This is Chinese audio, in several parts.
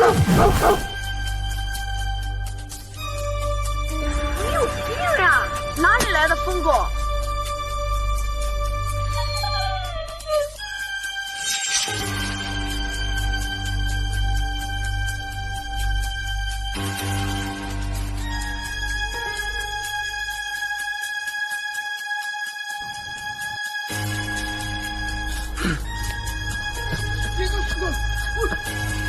你有病呀！哪里来的疯狗？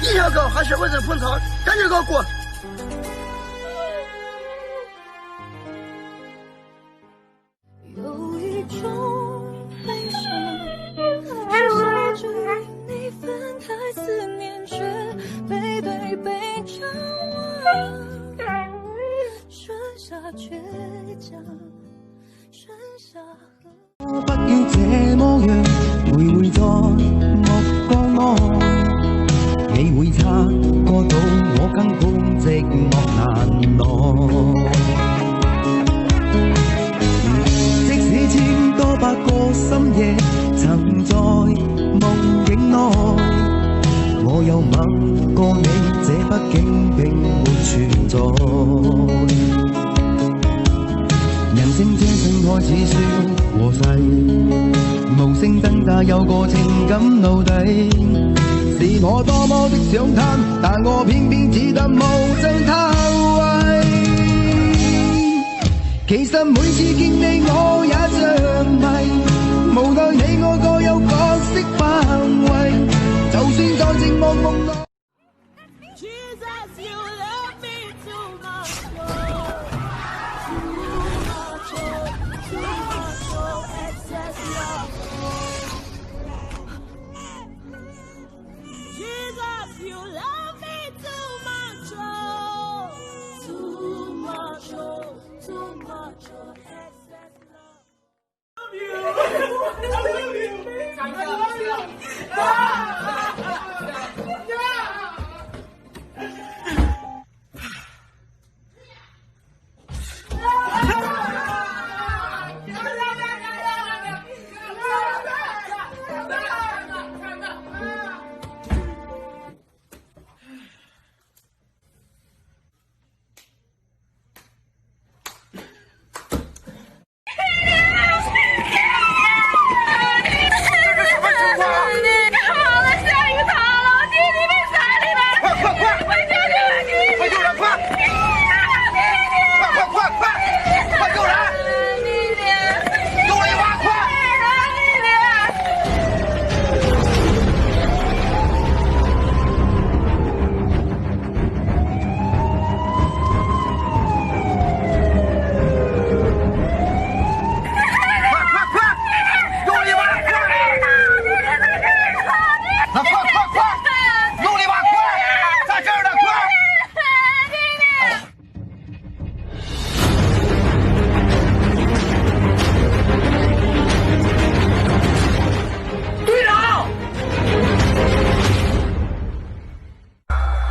你想搞还是为人捧场？赶紧给我滚！有一种悲伤，是想着与你分开思念，却背对背张望，剩下倔强，剩下和。不要这麼樣，徘徊在目光內。你會察覺到我根本寂寞難耐。即使千多百個深夜曾在夢境內，我有吻過你，這畢竟並沒存在。人聲這聲開始消和逝，無聲掙扎有個情感奴隸。是我多麼的想貪，但我偏偏只得無聲偷慰。其實每次見你我也着迷，無奈你我各有角色範圍，就算在寂寞夢內。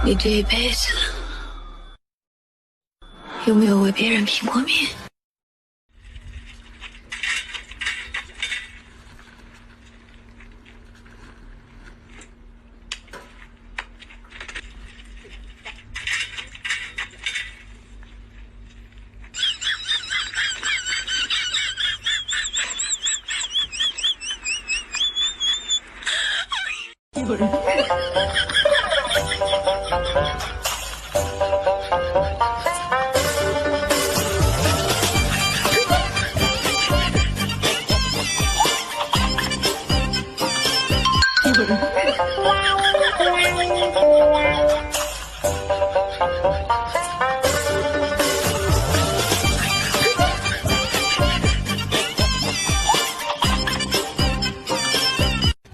你这一辈子有没有为别人拼过命？一个人。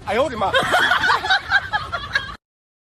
哎呦我的妈！